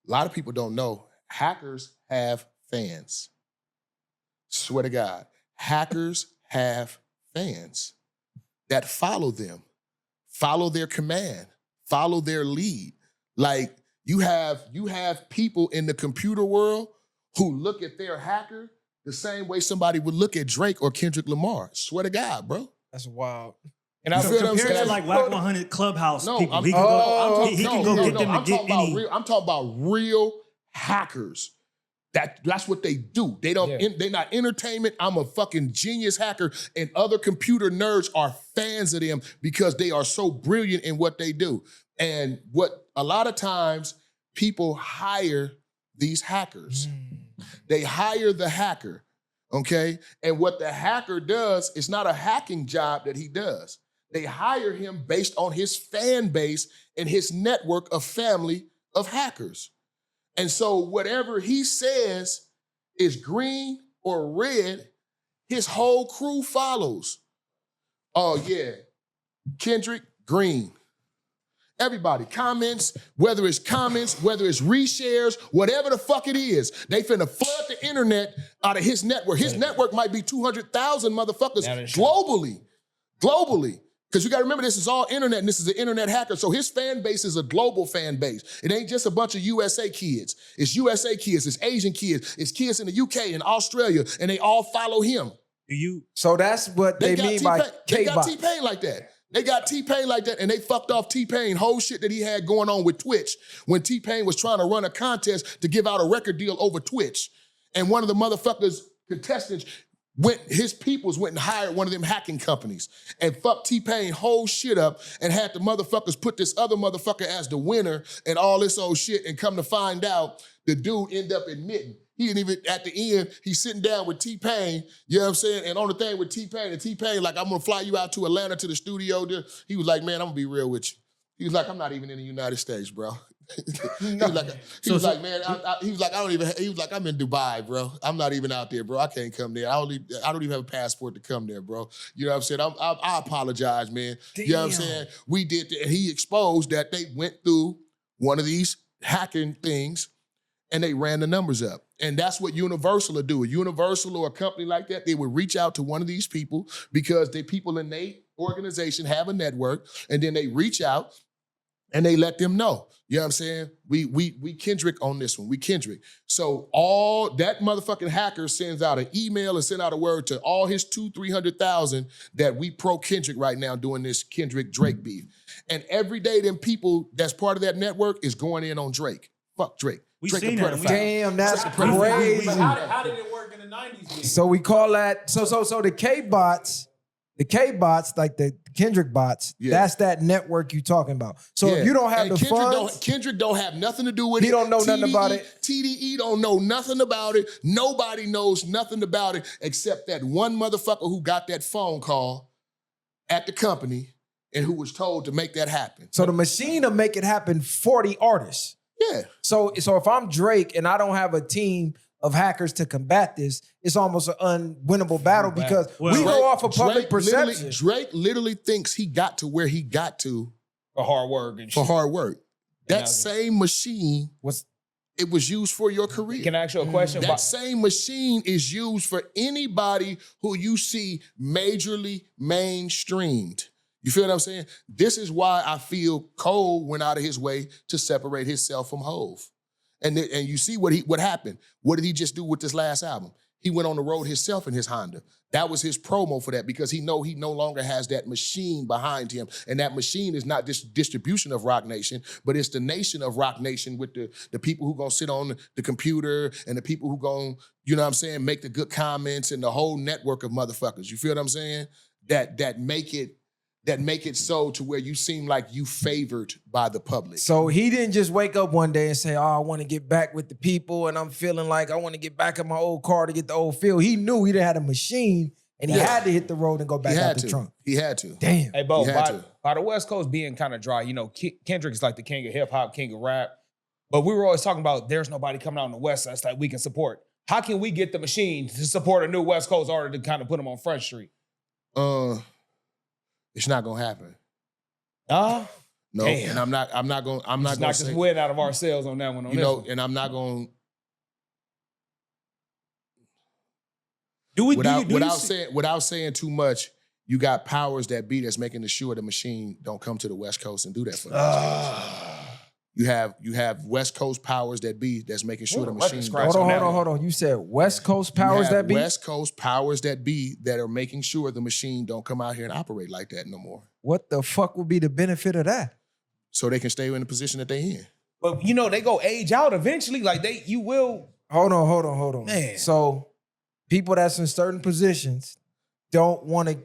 A lot of people don't know hackers have fans. Swear to God, hackers have fans that follow them, follow their command, follow their lead. Like you have people in the computer world who look at their hacker the same way somebody would look at Drake or Kendrick Lamar. Swear to God, bro. That's wild. And I feel what I'm compared saying? to like Whack 100 Clubhouse people. He can I'm go get them to get any. I'm talking about real hackers. That's what they do. They're not entertainment. I'm a fucking genius hacker, and other computer nerds are fans of them because they are so brilliant in what they do. And what a lot of times people hire these hackers. They hire the hacker, okay? And what the hacker does is not a hacking job that he does. They hire him based on his fan base and his network of family of hackers. And so whatever he says is green or red, his whole crew follows. Oh yeah, Kendrick, green. Everybody, comments, whether it's reshares, whatever the fuck it is, they finna flood the internet out of his network. His network might be 200,000 motherfuckers globally. Because you gotta remember, this is all internet and this is an internet hacker. So his fan base is a global fan base. It ain't just a bunch of USA kids. It's USA kids, it's Asian kids, it's kids in the UK and Australia, and they all follow him. So that's what they mean by K-bots. They got T-Pain like that. They got T-Pain like that, and they fucked off T-Pain whole shit that he had going on with Twitch when T-Pain was trying to run a contest to give out a record deal over Twitch. And one of the motherfuckers, contestants, his peoples went and hired one of them hacking companies and fucked T-Pain whole shit up and had the motherfuckers put this other motherfucker as the winner and all this old shit, and come to find out, the dude ended up admitting. He didn't even, at the end, he's sitting down with T-Pain, you know what I'm saying? And on the thing with T-Pain, and T-Pain, like, I'm gonna fly you out to Atlanta to the studio. He was like, man, I'm gonna be real with you. He was like, I'm not even in the United States, bro. He was like, I'm in Dubai, bro. I'm not even out there, bro. I can't come there. I don't even have a passport to come there, bro. You know what I'm saying? I apologize, man. Damn. You know what I'm saying? We did, and he exposed that they went through one of these hacking things and they ran the numbers up. And that's what Universal would do. A Universal or a company like that, they would reach out to one of these people because the people in their organization have a network, and then they reach out and they let them know. You know what I'm saying? We Kendrick on this one. We Kendrick. So all that motherfucking hacker sends out an email and send out a word to all his 200,000-300,000 that we pro Kendrick right now doing this Kendrick Drake beef. And every day them people that's part of that network is going in on Drake. Fuck Drake. We seen that. Damn, that's crazy. How did it work in the 90s? So we call that, so the K-bots, like the Kendrick bots, that's that network you talking about. So if you don't have the funds. Kendrick don't have nothing to do with it. He don't know nothing about it. TDE don't know nothing about it. Nobody knows nothing about it except that one motherfucker who got that phone call at the company and who was told to make that happen. So the machine will make it happen for the artists. Yeah. So if I'm Drake and I don't have a team of hackers to combat this, it's almost an unwinnable battle because we go off of public perception. Drake literally thinks he got to where he got to for hard work and shit. hard work. That same machine was used for your career. Can I ask you a question? That same machine is used for anybody who you see majorly mainstreamed. You feel what I'm saying? This is why I feel Cole went out of his way to separate himself from Hove. And you see what happened. What did he just do with this last album? He went on the road himself in his Honda. That was his promo for that because he no longer has that machine behind him. And that machine is not just distribution of Rock Nation, but it's the nation of Rock Nation with the people who gonna sit on the computer and the people who gonna, you know what I'm saying, make the good comments and the whole network of motherfuckers. You feel what I'm saying? That make it so to where you seem like you favored by the public. So he didn't just wake up one day and say, oh, I want to get back with the people and I'm feeling like I want to get back in my old car to get the old feel. He knew he didn't have a machine and he had to hit the road and go back out the trunk. He had to. Damn. Hey, Bo, by the West Coast being kind of dry, you know, Kendrick is like the king of hip hop, king of rap. But we were always talking about there's nobody coming out on the West Side that we can support. How can we get the machine to support a new West Coast artist to kind of put them on Front Street? It's not gonna happen. No, Damn. and I'm not going to Knocked this win out of our sales on that one. and I'm not going Do we without saying too much. You got powers that be that's making sure the machine don't come to the West Coast and do that for us. You have West Coast powers that be that's making sure the machine. scratch Hold on. You said West Coast powers that be? West Coast powers that be that are making sure the machine don't come out here and operate like that no more. What the fuck would be the benefit of that? So they can stay in the position that they in. But they go age out eventually. Like you will. Hold on. Man. So people that's in certain positions don't want to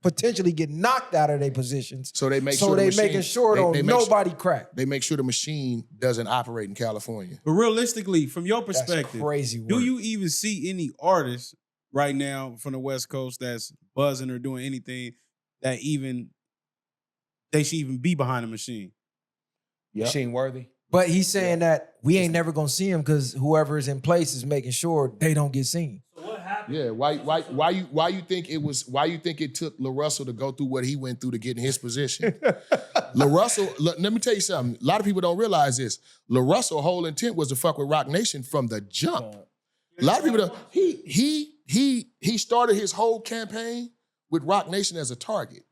potentially get knocked out of their positions. So they make so sure they the machine, making sure don't nobody crack. They make sure the machine doesn't operate in California. But realistically, from your perspective, That's crazy work. do you even see any artists right now from the West Coast that's buzzing or doing anything that they should even be behind a machine? Machine worthy. But he's saying that we ain't never gonna see him because whoever is in place is making sure they don't get seen. So what happened? Yeah, why you think it took LaRussell to go through what he went through to get in his position? LaRussell, let me tell you something. A lot of people don't realize this. LaRussell's whole intent was to fuck with Rock Nation from the jump. A lot of people don't. He started his whole campaign with Rock Nation as a target.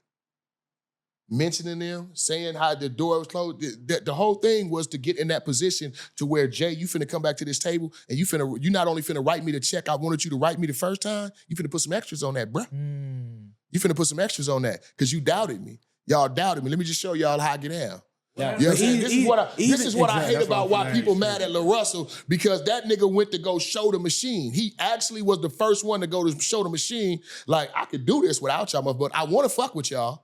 Mentioning them, saying how the door was closed. The whole thing was to get in that position to where, Jay, you finna come back to this table and you not only finna write me the check I wanted you to write me the first time, you finna put some extras on that, bruh. You finna put some extras on that because you doubted me. Y'all doubted me. Let me just show y'all how I get down. Yeah. You know what I'm saying? This is what I hate that's about why why people mad at LaRussell, because that nigga went to go show the machine. He actually was the first one to go to show the machine, like, I could do this without y'all, but I want to fuck with y'all.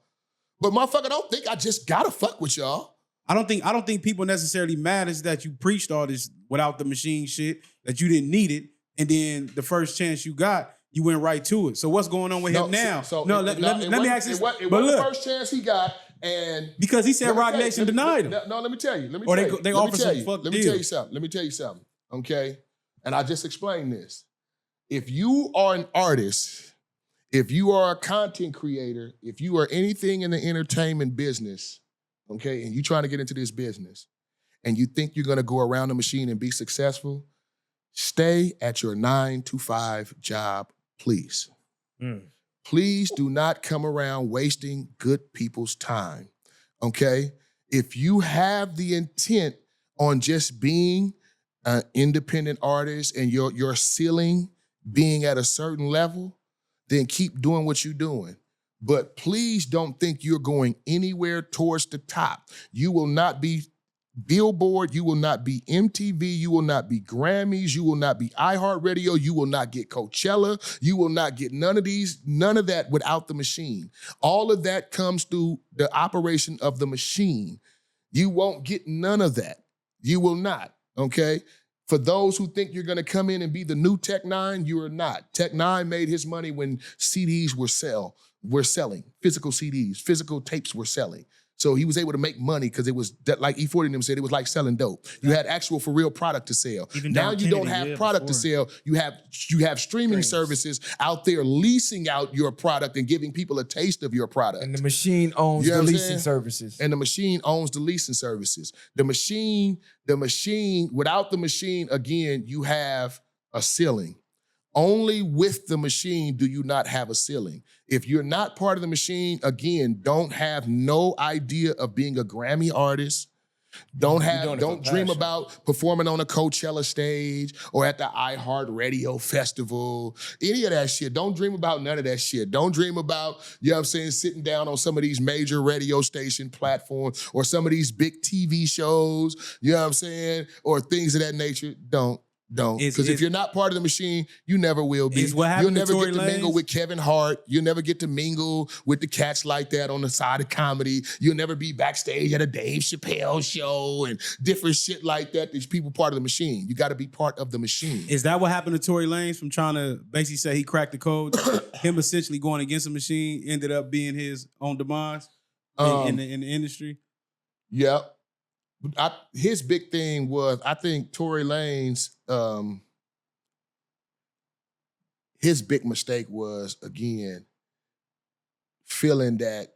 But motherfucker, don't think I just gotta fuck with y'all. I don't think people necessarily mad is that you preached all this without the machine shit, that you didn't need it, and then the first chance you got, you went right to it. So what's going on with him now? Let me ask this. It was the first chance he got, and because he said Rock Nation denied him. No, let me tell you. Or they offer some fuck Let me tell you something. Let me tell you something. Okay, and I just explained this. If you are an artist, if you are a content creator, if you are anything in the entertainment business, okay, and you're trying to get into this business, and you think you're gonna go around the machine and be successful, stay at your 9-to-5 job, please. Please do not come around wasting good people's time, okay? If you have the intent on just being an independent artist and your ceiling being at a certain level, then keep doing what you're doing. But please don't think you're going anywhere towards the top. You will not be Billboard, you will not be MTV, you will not be Grammys, you will not be iHeartRadio, you will not get Coachella, you will not get none of that without the machine. All of that comes through the operation of the machine. You won't get none of that. You will not, okay? For those who think you're gonna come in and be the new Tech Nine, you are not. Tech Nine made his money when CDs were selling, physical CDs, physical tapes were selling. So he was able to make money because it was, like E40 and them said, it was like selling dope. You had actual for real product to sell. Now you don't have product to sell. You have streaming services out there leasing out your product and giving people a taste of your product. And the machine owns the leasing services. And the machine owns the leasing services. The machine, without the machine, again, you have a ceiling. Only with the machine do you not have a ceiling. If you're not part of the machine, again, don't have no idea of being a Grammy artist. Don't dream about performing on a Coachella stage or at the iHeartRadio festival. Any of that shit. Don't dream about none of that shit. Don't dream about, you know what I'm saying, sitting down on some of these major radio station platforms or some of these big TV shows, you know what I'm saying, or things of that nature. Don't. Because if you're not part of the machine, you never will be. You'll never get to mingle with Kevin Hart. You'll never get to mingle with the cats like that on the side of comedy. You'll never be backstage at a Dave Chappelle show and different shit like that. These people part of the machine. You got to be part of the machine. Is that what happened to Tory Lanez from trying to basically say he cracked the code? Him essentially going against the machine ended up being his own demise in the industry? Yep. His big thing was, I think Tory Lanez, his big mistake was, again, feeling that,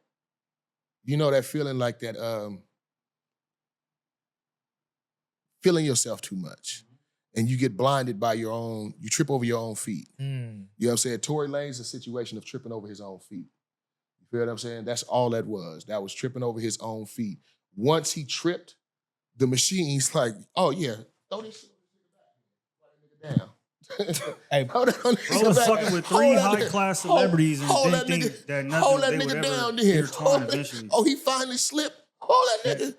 you know that feeling like that feeling yourself too much. And you get blinded by you trip over your own feet. You know what I'm saying? Tory Lanez, a situation of tripping over his own feet. You feel what I'm saying? That's all that was. That was tripping over his own feet. Once he tripped, the machine's like, oh yeah, throw this shit down. Hey, Bro was fucking with 3 high-class celebrities and didn't think that nothing, hold that they nigga would ever down then. intertwine eventually. Oh, he finally slipped. Hold that nigga.